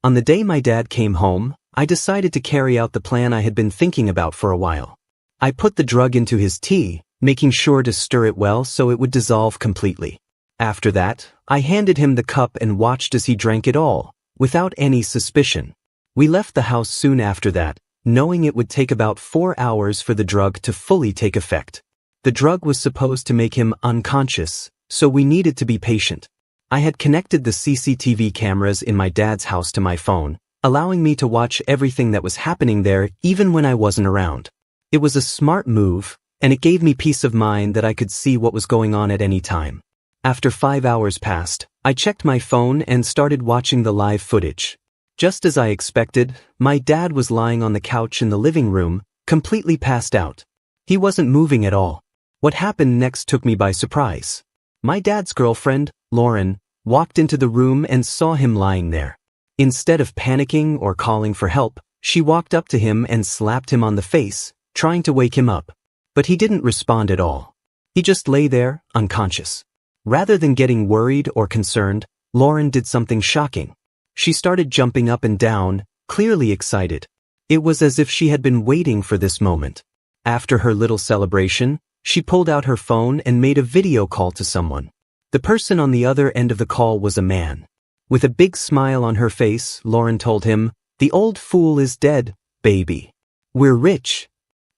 On the day my dad came home, I decided to carry out the plan I had been thinking about for a while. I put the drug into his tea, making sure to stir it well so it would dissolve completely. After that, I handed him the cup and watched as he drank it all, without any suspicion. We left the house soon after that, knowing it would take about 4 hours for the drug to fully take effect. The drug was supposed to make him unconscious, so we needed to be patient. I had connected the CCTV cameras in my dad's house to my phone, allowing me to watch everything that was happening there even when I wasn't around. It was a smart move, and it gave me peace of mind that I could see what was going on at any time. After 5 hours passed, I checked my phone and started watching the live footage. Just as I expected, my dad was lying on the couch in the living room, completely passed out. He wasn't moving at all. What happened next took me by surprise. My dad's girlfriend, Lauren, walked into the room and saw him lying there. Instead of panicking or calling for help, she walked up to him and slapped him on the face, trying to wake him up. But he didn't respond at all. He just lay there, unconscious. Rather than getting worried or concerned, Lauren did something shocking. She started jumping up and down, clearly excited. It was as if she had been waiting for this moment. After her little celebration, she pulled out her phone and made a video call to someone. The person on the other end of the call was a man. With a big smile on her face, Lauren told him, "The old fool is dead, baby. We're rich."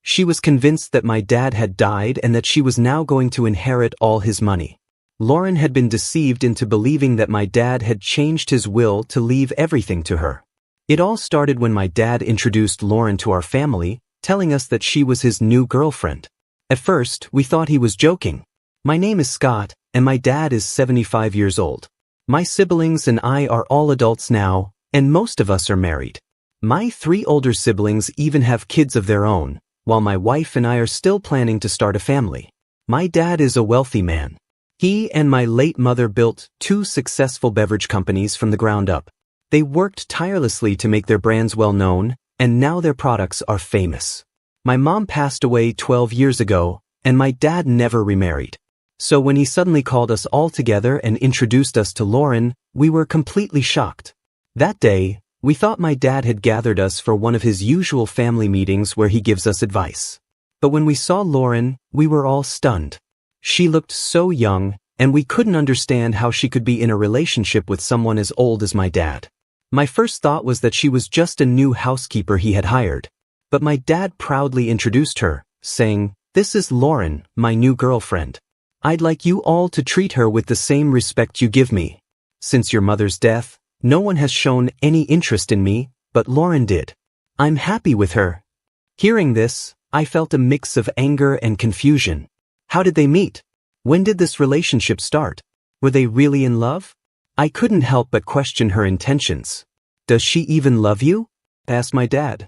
She was convinced that my dad had died and that she was now going to inherit all his money. Lauren had been deceived into believing that my dad had changed his will to leave everything to her. It all started when my dad introduced Lauren to our family, telling us that she was his new girlfriend. At first, we thought he was joking. My name is Scott, and my dad is 75 years old. My siblings and I are all adults now, and most of us are married. My 3 older siblings even have kids of their own, while my wife and I are still planning to start a family. My dad is a wealthy man. He and my late mother built 2 successful beverage companies from the ground up. They worked tirelessly to make their brands well known, and now their products are famous. My mom passed away 12 years ago, and my dad never remarried. So when he suddenly called us all together and introduced us to Lauren, we were completely shocked. That day, we thought my dad had gathered us for one of his usual family meetings where he gives us advice. But when we saw Lauren, we were all stunned. She looked so young, and we couldn't understand how she could be in a relationship with someone as old as my dad. My first thought was that she was just a new housekeeper he had hired. But my dad proudly introduced her, saying, "This is Lauren, my new girlfriend. I'd like you all to treat her with the same respect you give me. Since your mother's death, no one has shown any interest in me, but Lauren did. I'm happy with her." Hearing this, I felt a mix of anger and confusion. How did they meet? When did this relationship start? Were they really in love? I couldn't help but question her intentions. "Does she even love you?" asked my dad.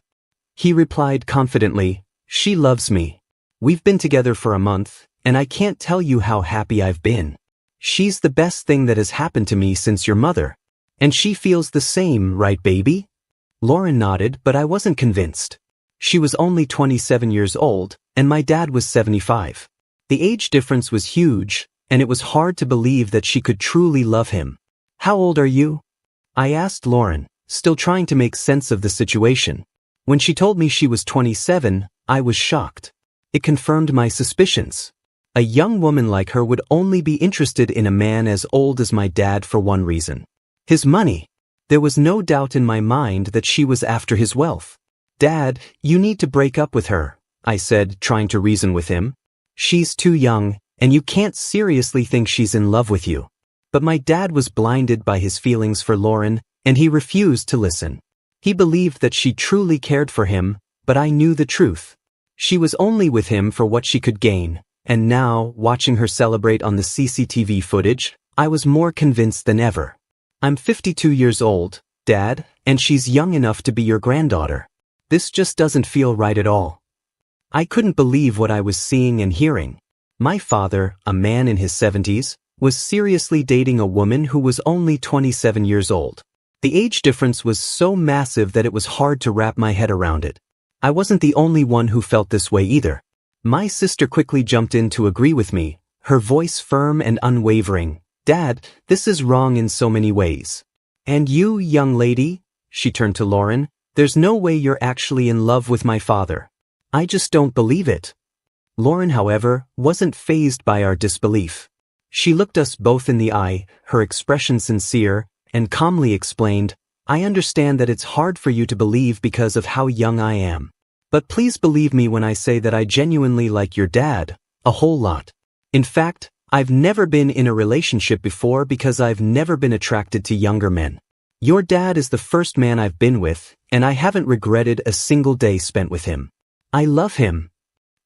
He replied confidently, "She loves me. We've been together for a month, and I can't tell you how happy I've been. She's the best thing that has happened to me since your mother. And she feels the same, right, baby?" Lauren nodded, but I wasn't convinced. She was only 27 years old, and my dad was 75. The age difference was huge, and it was hard to believe that she could truly love him. "How old are you?" I asked Lauren, still trying to make sense of the situation. When she told me she was 27, I was shocked. It confirmed my suspicions. A young woman like her would only be interested in a man as old as my dad for one reason: his money. There was no doubt in my mind that she was after his wealth. "Dad, you need to break up with her," I said, trying to reason with him. "She's too young, and you can't seriously think she's in love with you." But my dad was blinded by his feelings for Lauren, and he refused to listen. He believed that she truly cared for him, but I knew the truth. She was only with him for what she could gain, and now, watching her celebrate on the CCTV footage, I was more convinced than ever. "I'm 52 years old, Dad, and she's young enough to be your granddaughter. This just doesn't feel right at all." I couldn't believe what I was seeing and hearing. My father, a man in his 70s, was seriously dating a woman who was only 27 years old. The age difference was so massive that it was hard to wrap my head around it. I wasn't the only one who felt this way either. My sister quickly jumped in to agree with me, her voice firm and unwavering. "Dad, this is wrong in so many ways." "And you, young lady?" she turned to Lauren. "There's no way you're actually in love with my father. I just don't believe it." Lauren, however, wasn't fazed by our disbelief. She looked us both in the eye, her expression sincere, and calmly explained, "I understand that it's hard for you to believe because of how young I am. But please believe me when I say that I genuinely like your dad, a whole lot. In fact, I've never been in a relationship before because I've never been attracted to younger men. Your dad is the first man I've been with, and I haven't regretted a single day spent with him. I love him."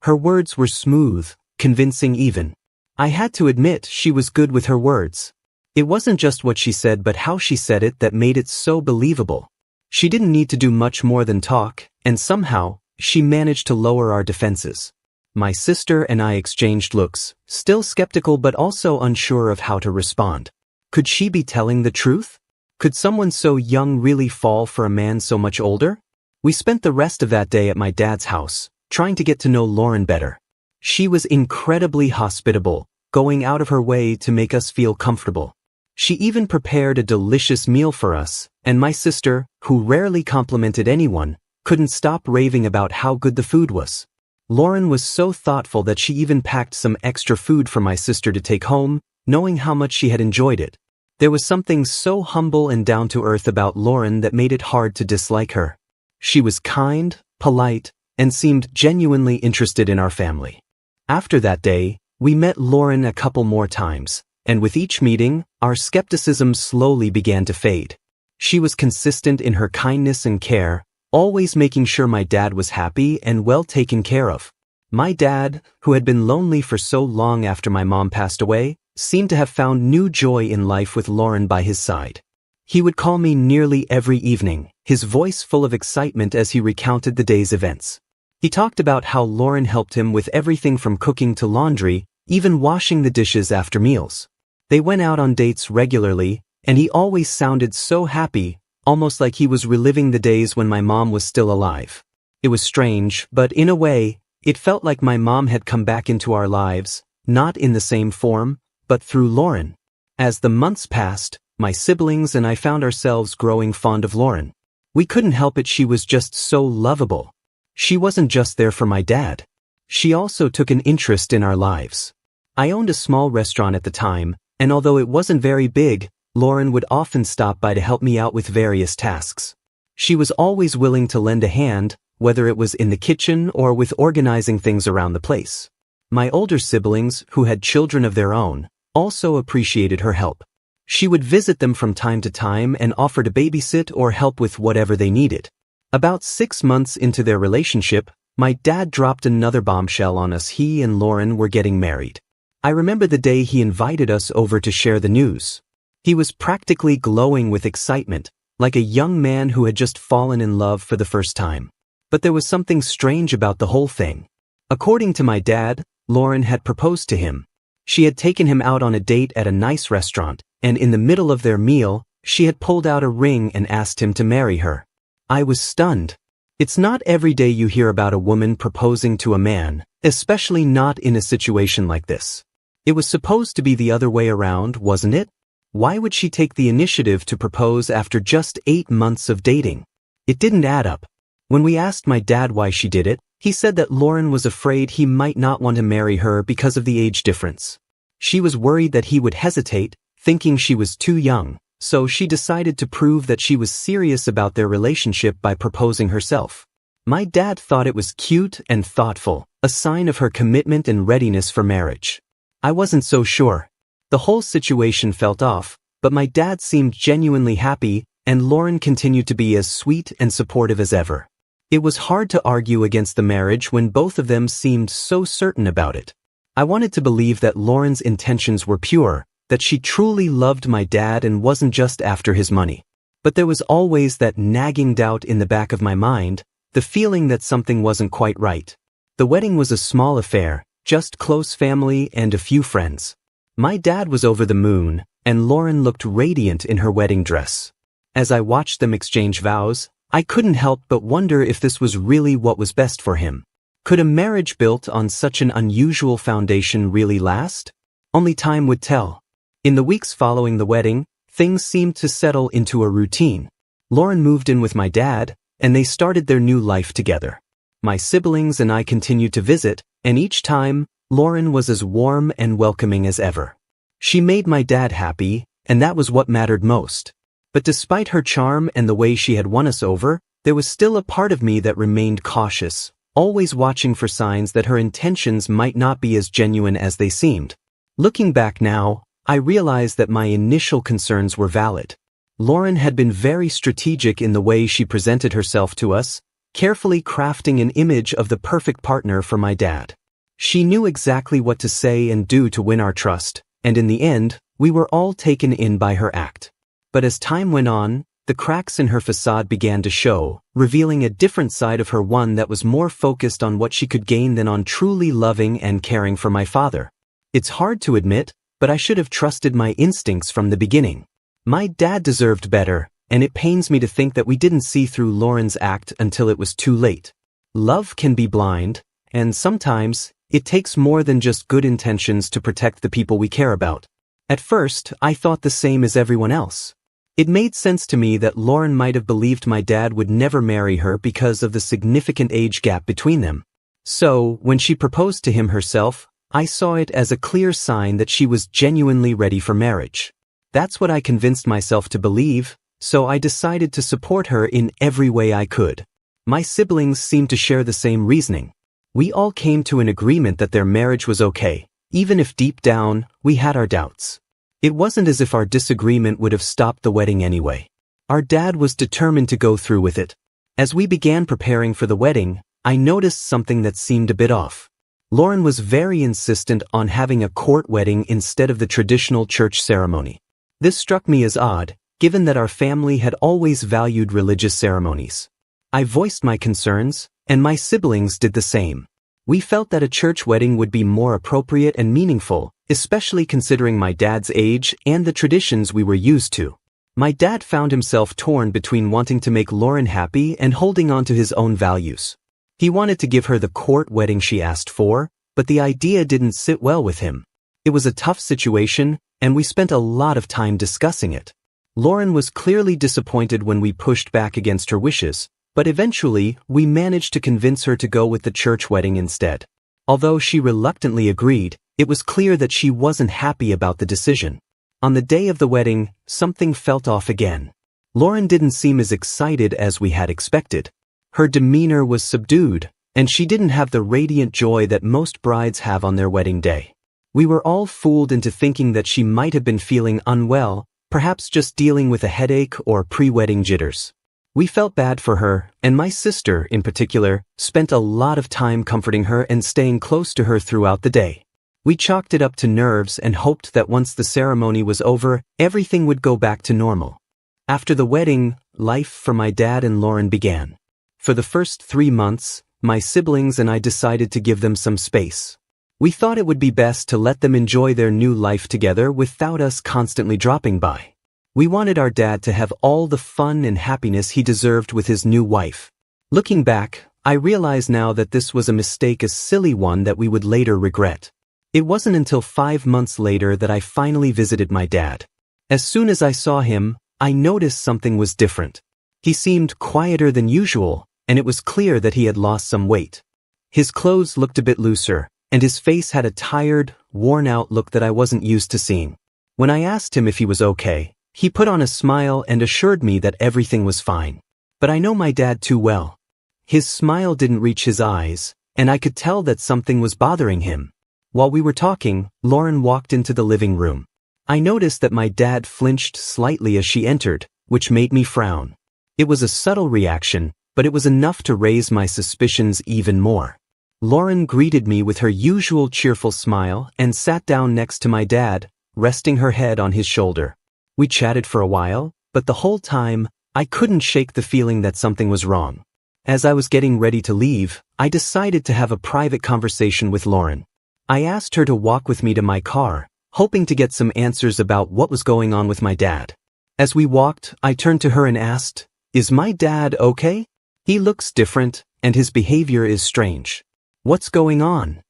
Her words were smooth, convincing even. I had to admit she was good with her words. It wasn't just what she said but how she said it that made it so believable. She didn't need to do much more than talk, and somehow, she managed to lower our defenses. My sister and I exchanged looks, still skeptical but also unsure of how to respond. Could she be telling the truth? Could someone so young really fall for a man so much older? We spent the rest of that day at my dad's house, trying to get to know Lauren better. She was incredibly hospitable, going out of her way to make us feel comfortable. She even prepared a delicious meal for us, and my sister, who rarely complimented anyone, couldn't stop raving about how good the food was. Lauren was so thoughtful that she even packed some extra food for my sister to take home, knowing how much she had enjoyed it. There was something so humble and down-to-earth about Lauren that made it hard to dislike her. She was kind, polite, and seemed genuinely interested in our family. After that day, we met Lauren a couple more times, and with each meeting, our skepticism slowly began to fade. She was consistent in her kindness and care, always making sure my dad was happy and well taken care of. My dad, who had been lonely for so long after my mom passed away, seemed to have found new joy in life with Lauren by his side. He would call me nearly every evening, his voice full of excitement as he recounted the day's events. He talked about how Lauren helped him with everything from cooking to laundry, even washing the dishes after meals. They went out on dates regularly, and he always sounded so happy, almost like he was reliving the days when my mom was still alive. It was strange, but in a way, it felt like my mom had come back into our lives, not in the same form, but through Lauren. As the months passed, my siblings and I found ourselves growing fond of Lauren. We couldn't help it, she was just so lovable. She wasn't just there for my dad. She also took an interest in our lives. I owned a small restaurant at the time, and although it wasn't very big, Lauren would often stop by to help me out with various tasks. She was always willing to lend a hand, whether it was in the kitchen or with organizing things around the place. My older siblings, who had children of their own, also appreciated her help. She would visit them from time to time and offer to babysit or help with whatever they needed. About 6 months into their relationship, my dad dropped another bombshell on us. He and Lauren were getting married. I remember the day he invited us over to share the news. He was practically glowing with excitement, like a young man who had just fallen in love for the first time. But there was something strange about the whole thing. According to my dad, Lauren had proposed to him. She had taken him out on a date at a nice restaurant, and in the middle of their meal, she had pulled out a ring and asked him to marry her. I was stunned. It's not every day you hear about a woman proposing to a man, especially not in a situation like this. It was supposed to be the other way around, wasn't it? Why would she take the initiative to propose after just 8 months of dating? It didn't add up. When we asked my dad why she did it, he said that Lauren was afraid he might not want to marry her because of the age difference. She was worried that he would hesitate, thinking she was too young, so she decided to prove that she was serious about their relationship by proposing herself. My dad thought it was cute and thoughtful, a sign of her commitment and readiness for marriage. I wasn't so sure. The whole situation felt off, but my dad seemed genuinely happy, and Lauren continued to be as sweet and supportive as ever. It was hard to argue against the marriage when both of them seemed so certain about it. I wanted to believe that Lauren's intentions were pure, that she truly loved my dad and wasn't just after his money. But there was always that nagging doubt in the back of my mind, the feeling that something wasn't quite right. The wedding was a small affair, just close family and a few friends. My dad was over the moon, and Lauren looked radiant in her wedding dress. As I watched them exchange vows, I couldn't help but wonder if this was really what was best for him. Could a marriage built on such an unusual foundation really last? Only time would tell. In the weeks following the wedding, things seemed to settle into a routine. Lauren moved in with my dad, and they started their new life together. My siblings and I continued to visit, and each time, Lauren was as warm and welcoming as ever. She made my dad happy, and that was what mattered most. But despite her charm and the way she had won us over, there was still a part of me that remained cautious, always watching for signs that her intentions might not be as genuine as they seemed. Looking back now, I realized that my initial concerns were valid. Lauren had been very strategic in the way she presented herself to us, carefully crafting an image of the perfect partner for my dad. She knew exactly what to say and do to win our trust, and in the end, we were all taken in by her act. But as time went on, the cracks in her facade began to show, revealing a different side of her, one that was more focused on what she could gain than on truly loving and caring for my father. It's hard to admit, but I should have trusted my instincts from the beginning. My dad deserved better, and it pains me to think that we didn't see through Lauren's act until it was too late. Love can be blind, and sometimes, it takes more than just good intentions to protect the people we care about. At first, I thought the same as everyone else. It made sense to me that Lauren might have believed my dad would never marry her because of the significant age gap between them. So, when she proposed to him herself, I saw it as a clear sign that she was genuinely ready for marriage. That's what I convinced myself to believe, so I decided to support her in every way I could. My siblings seemed to share the same reasoning. We all came to an agreement that their marriage was okay, even if deep down, we had our doubts. It wasn't as if our disagreement would have stopped the wedding anyway. Our dad was determined to go through with it. As we began preparing for the wedding, I noticed something that seemed a bit off. Lauren was very insistent on having a court wedding instead of the traditional church ceremony. This struck me as odd, given that our family had always valued religious ceremonies. I voiced my concerns, and my siblings did the same. We felt that a church wedding would be more appropriate and meaningful, especially considering my dad's age and the traditions we were used to. My dad found himself torn between wanting to make Lauren happy and holding on to his own values. He wanted to give her the court wedding she asked for, but the idea didn't sit well with him. It was a tough situation, and we spent a lot of time discussing it. Lauren was clearly disappointed when we pushed back against her wishes, but eventually, we managed to convince her to go with the church wedding instead. Although she reluctantly agreed, it was clear that she wasn't happy about the decision. On the day of the wedding, something felt off again. Lauren didn't seem as excited as we had expected. Her demeanor was subdued, and she didn't have the radiant joy that most brides have on their wedding day. We were all fooled into thinking that she might have been feeling unwell, perhaps just dealing with a headache or pre-wedding jitters. We felt bad for her, and my sister, in particular, spent a lot of time comforting her and staying close to her throughout the day. We chalked it up to nerves and hoped that once the ceremony was over, everything would go back to normal. After the wedding, life for my dad and Lauren began. For the first 3 months, my siblings and I decided to give them some space. We thought it would be best to let them enjoy their new life together without us constantly dropping by. We wanted our dad to have all the fun and happiness he deserved with his new wife. Looking back, I realize now that this was a mistake, a silly one that we would later regret. It wasn't until 5 months later that I finally visited my dad. As soon as I saw him, I noticed something was different. He seemed quieter than usual, and it was clear that he had lost some weight. His clothes looked a bit looser, and his face had a tired, worn-out look that I wasn't used to seeing. When I asked him if he was okay, he put on a smile and assured me that everything was fine. But I know my dad too well. His smile didn't reach his eyes, and I could tell that something was bothering him. While we were talking, Lauren walked into the living room. I noticed that my dad flinched slightly as she entered, which made me frown. It was a subtle reaction, but it was enough to raise my suspicions even more. Lauren greeted me with her usual cheerful smile and sat down next to my dad, resting her head on his shoulder. We chatted for a while, but the whole time, I couldn't shake the feeling that something was wrong. As I was getting ready to leave, I decided to have a private conversation with Lauren. I asked her to walk with me to my car, hoping to get some answers about what was going on with my dad. As we walked, I turned to her and asked, "Is my dad okay? He looks different, and his behavior is strange. What's going on?"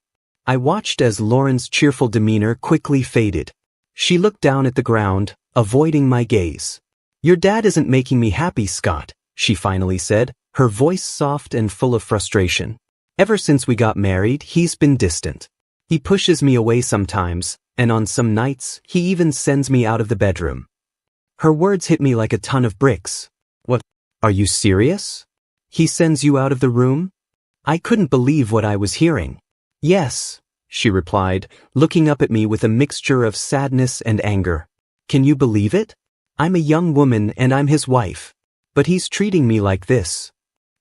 I watched as Lauren's cheerful demeanor quickly faded. She looked down at the ground, avoiding my gaze. "Your dad isn't making me happy, Scott," she finally said, her voice soft and full of frustration. "Ever since we got married, he's been distant. He pushes me away sometimes, and on some nights, he even sends me out of the bedroom." Her words hit me like a ton of bricks. "What? Are you serious? He sends you out of the room?" I couldn't believe what I was hearing. "Yes," she replied, looking up at me with a mixture of sadness and anger. "Can you believe it? I'm a young woman and I'm his wife. But he's treating me like this."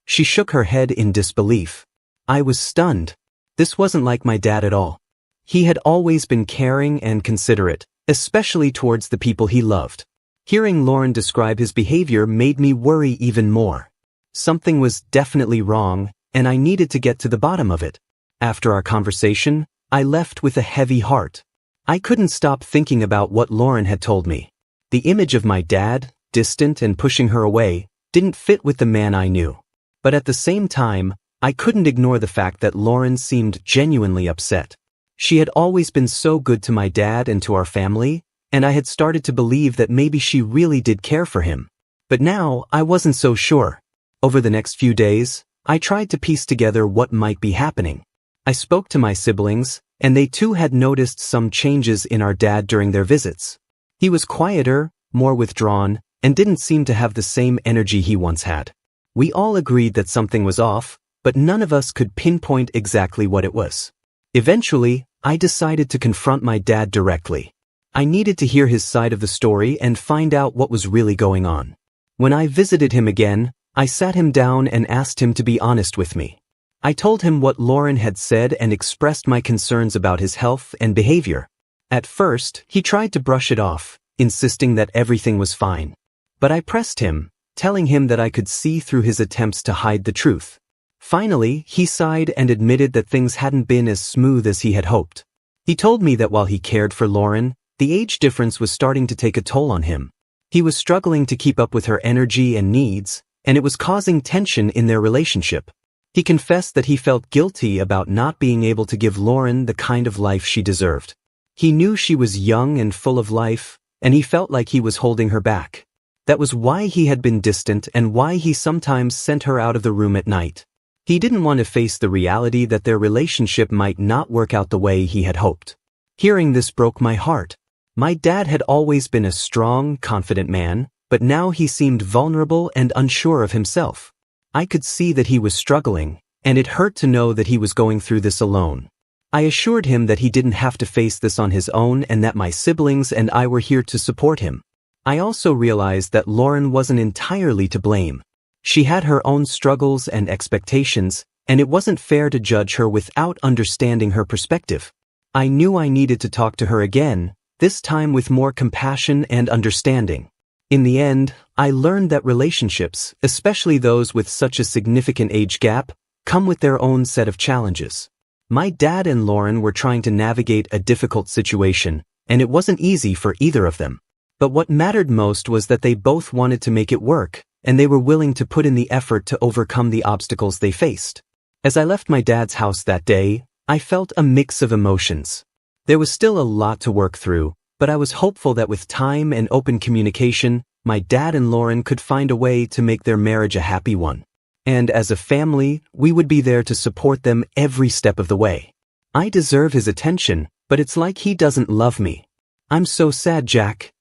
She shook her head in disbelief. I was stunned. This wasn't like my dad at all. He had always been caring and considerate, especially towards the people he loved. Hearing Lauren describe his behavior made me worry even more. Something was definitely wrong, and I needed to get to the bottom of it. After our conversation, I left with a heavy heart. I couldn't stop thinking about what Lauren had told me. The image of my dad, distant and pushing her away, didn't fit with the man I knew. But at the same time, I couldn't ignore the fact that Lauren seemed genuinely upset. She had always been so good to my dad and to our family, and I had started to believe that maybe she really did care for him. But now, I wasn't so sure. Over the next few days, I tried to piece together what might be happening. I spoke to my siblings, and they too had noticed some changes in our dad during their visits. He was quieter, more withdrawn, and didn't seem to have the same energy he once had. We all agreed that something was off, but none of us could pinpoint exactly what it was. Eventually, I decided to confront my dad directly. I needed to hear his side of the story and find out what was really going on. When I visited him again, I sat him down and asked him to be honest with me. I told him what Lauren had said and expressed my concerns about his health and behavior. At first, he tried to brush it off, insisting that everything was fine. But I pressed him, telling him that I could see through his attempts to hide the truth. Finally, he sighed and admitted that things hadn't been as smooth as he had hoped. He told me that while he cared for Lauren, the age difference was starting to take a toll on him. He was struggling to keep up with her energy and needs, and it was causing tension in their relationship. He confessed that he felt guilty about not being able to give Lauren the kind of life she deserved. He knew she was young and full of life, and he felt like he was holding her back. That was why he had been distant and why he sometimes sent her out of the room at night. He didn't want to face the reality that their relationship might not work out the way he had hoped. Hearing this broke my heart. My dad had always been a strong, confident man, but now he seemed vulnerable and unsure of himself. I could see that he was struggling, and it hurt to know that he was going through this alone. I assured him that he didn't have to face this on his own and that my siblings and I were here to support him. I also realized that Lauren wasn't entirely to blame. She had her own struggles and expectations, and it wasn't fair to judge her without understanding her perspective. I knew I needed to talk to her again, this time with more compassion and understanding. In the end, I learned that relationships, especially those with such a significant age gap, come with their own set of challenges. My dad and Lauren were trying to navigate a difficult situation, and it wasn't easy for either of them. But what mattered most was that they both wanted to make it work, and they were willing to put in the effort to overcome the obstacles they faced. As I left my dad's house that day, I felt a mix of emotions. There was still a lot to work through, but I was hopeful that with time and open communication, my dad and Lauren could find a way to make their marriage a happy one. And as a family, we would be there to support them every step of the way. I deserve his attention, but it's like he doesn't love me. I'm so sad, Jack.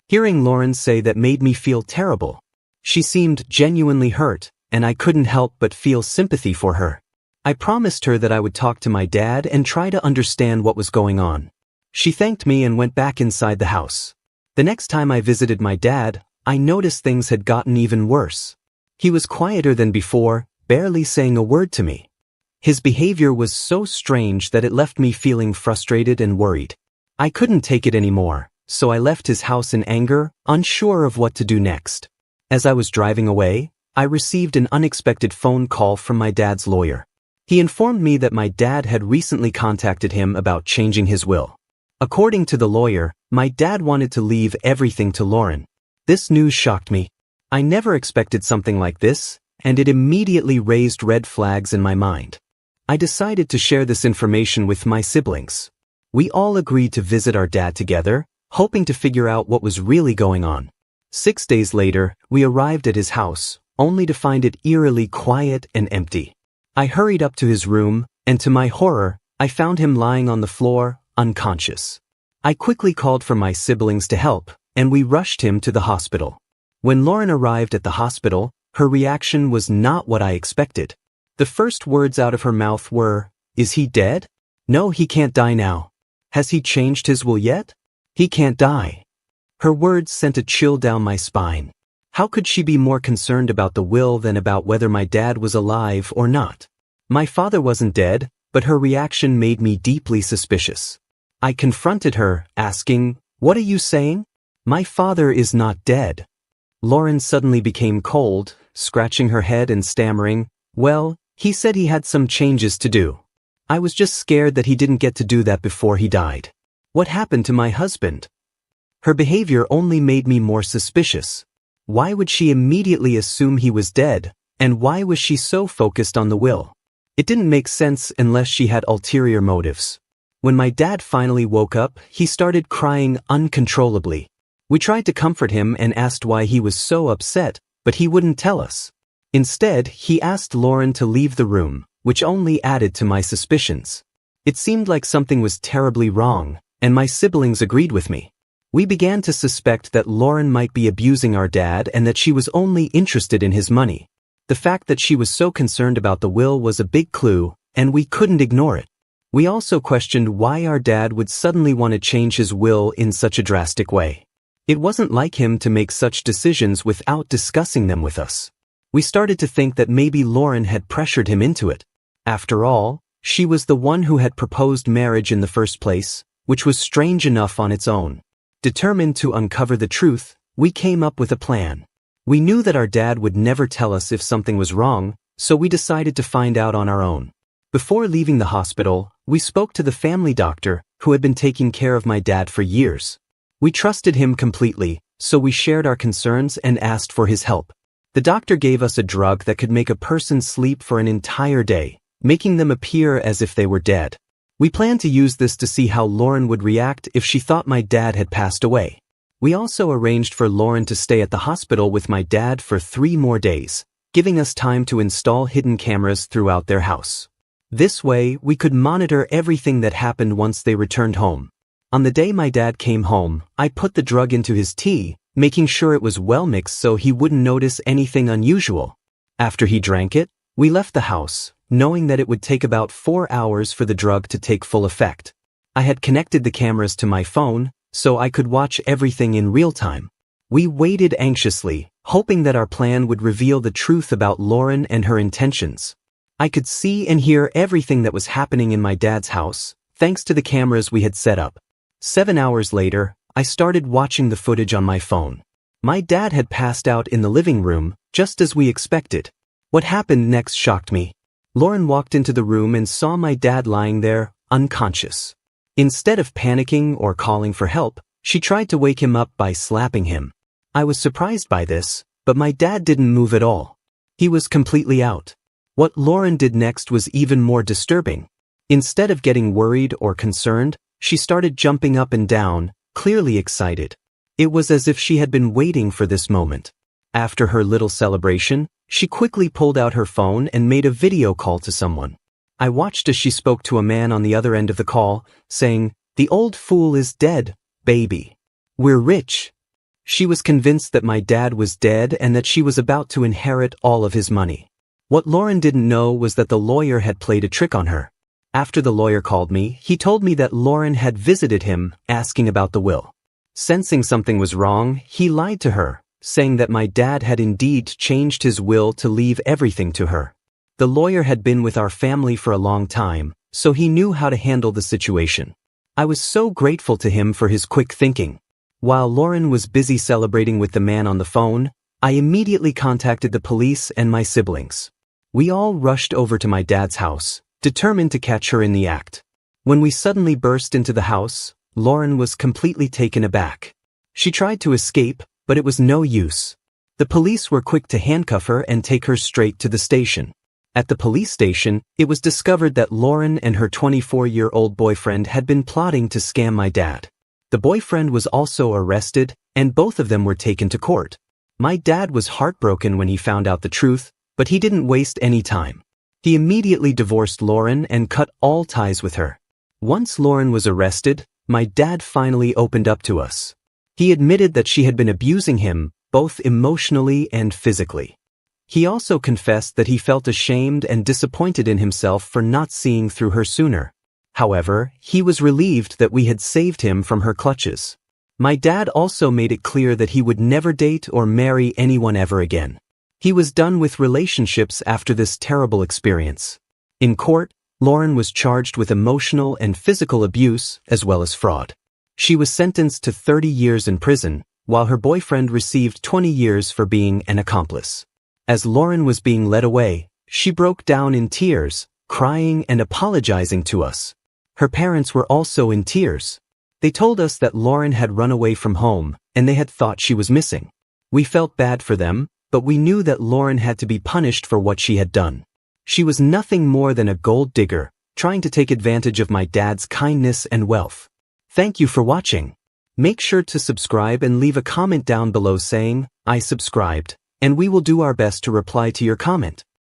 Hearing Lauren say that made me feel terrible. She seemed genuinely hurt, and I couldn't help but feel sympathy for her. I promised her that I would talk to my dad and try to understand what was going on. She thanked me and went back inside the house. The next time I visited my dad, I noticed things had gotten even worse. He was quieter than before, barely saying a word to me. His behavior was so strange that it left me feeling frustrated and worried. I couldn't take it anymore, so I left his house in anger, unsure of what to do next. As I was driving away, I received an unexpected phone call from my dad's lawyer. He informed me that my dad had recently contacted him about changing his will. According to the lawyer, my dad wanted to leave everything to Lauren. This news shocked me. I never expected something like this, and it immediately raised red flags in my mind. I decided to share this information with my siblings. We all agreed to visit our dad together, hoping to figure out what was really going on. 6 days later, we arrived at his house, only to find it eerily quiet and empty. I hurried up to his room, and to my horror, I found him lying on the floor, unconscious. I quickly called for my siblings to help, and we rushed him to the hospital. When Lauren arrived at the hospital, her reaction was not what I expected. The first words out of her mouth were, "Is he dead? No, he can't die now. Has he changed his will yet? He can't die." Her words sent a chill down my spine. How could she be more concerned about the will than about whether my dad was alive or not? My father wasn't dead, but her reaction made me deeply suspicious. I confronted her, asking, "What are you saying? My father is not dead." Lauren suddenly became cold, scratching her head and stammering, "Well, he said he had some changes to do. I was just scared that he didn't get to do that before he died. What happened to my husband?" Her behavior only made me more suspicious. Why would she immediately assume he was dead, and why was she so focused on the will? It didn't make sense unless she had ulterior motives. When my dad finally woke up, he started crying uncontrollably. We tried to comfort him and asked why he was so upset, but he wouldn't tell us. Instead, he asked Lauren to leave the room, which only added to my suspicions. It seemed like something was terribly wrong, and my siblings agreed with me. We began to suspect that Lauren might be abusing our dad and that she was only interested in his money. The fact that she was so concerned about the will was a big clue, and we couldn't ignore it. We also questioned why our dad would suddenly want to change his will in such a drastic way. It wasn't like him to make such decisions without discussing them with us. We started to think that maybe Lauren had pressured him into it. After all, she was the one who had proposed marriage in the first place, which was strange enough on its own. Determined to uncover the truth, we came up with a plan. We knew that our dad would never tell us if something was wrong, so we decided to find out on our own. Before leaving the hospital, we spoke to the family doctor who had been taking care of my dad for years. We trusted him completely, so we shared our concerns and asked for his help. The doctor gave us a drug that could make a person sleep for an entire day, making them appear as if they were dead. We planned to use this to see how Lauren would react if she thought my dad had passed away. We also arranged for Lauren to stay at the hospital with my dad for 3 more days, giving us time to install hidden cameras throughout their house. This way, we could monitor everything that happened once they returned home. On the day my dad came home, I put the drug into his tea, making sure it was well mixed so he wouldn't notice anything unusual. After he drank it, we left the house, knowing that it would take about 4 hours for the drug to take full effect. I had connected the cameras to my phone, so I could watch everything in real time. We waited anxiously, hoping that our plan would reveal the truth about Lauren and her intentions. I could see and hear everything that was happening in my dad's house, thanks to the cameras we had set up. 7 hours later, I started watching the footage on my phone. My dad had passed out in the living room, just as we expected. What happened next shocked me. Lauren walked into the room and saw my dad lying there, unconscious. Instead of panicking or calling for help, she tried to wake him up by slapping him. I was surprised by this, but my dad didn't move at all. He was completely out. What Lauren did next was even more disturbing. Instead of getting worried or concerned, she started jumping up and down, clearly excited. It was as if she had been waiting for this moment. After her little celebration, she quickly pulled out her phone and made a video call to someone. I watched as she spoke to a man on the other end of the call, saying, "The old fool is dead, baby. We're rich." She was convinced that my dad was dead and that she was about to inherit all of his money. What Lauren didn't know was that the lawyer had played a trick on her. After the lawyer called me, he told me that Lauren had visited him, asking about the will. Sensing something was wrong, he lied to her, saying that my dad had indeed changed his will to leave everything to her. The lawyer had been with our family for a long time, so he knew how to handle the situation. I was so grateful to him for his quick thinking. While Lauren was busy celebrating with the man on the phone, I immediately contacted the police and my siblings. We all rushed over to my dad's house, determined to catch her in the act. When we suddenly burst into the house, Lauren was completely taken aback. She tried to escape, but it was no use. The police were quick to handcuff her and take her straight to the station. At the police station, it was discovered that Lauren and her 24-year-old boyfriend had been plotting to scam my dad. The boyfriend was also arrested, and both of them were taken to court. My dad was heartbroken when he found out the truth, but he didn't waste any time. He immediately divorced Lauren and cut all ties with her. Once Lauren was arrested, my dad finally opened up to us. He admitted that she had been abusing him, both emotionally and physically. He also confessed that he felt ashamed and disappointed in himself for not seeing through her sooner. However, he was relieved that we had saved him from her clutches. My dad also made it clear that he would never date or marry anyone ever again. He was done with relationships after this terrible experience. In court, Lauren was charged with emotional and physical abuse as well as fraud. She was sentenced to 30 years in prison, while her boyfriend received 20 years for being an accomplice. As Lauren was being led away, she broke down in tears, crying and apologizing to us. Her parents were also in tears. They told us that Lauren had run away from home, and they had thought she was missing. We felt bad for them, but we knew that Lauren had to be punished for what she had done. She was nothing more than a gold digger, trying to take advantage of my dad's kindness and wealth. Thank you for watching. Make sure to subscribe and leave a comment down below saying, "I subscribed," and we will do our best to reply to your comment.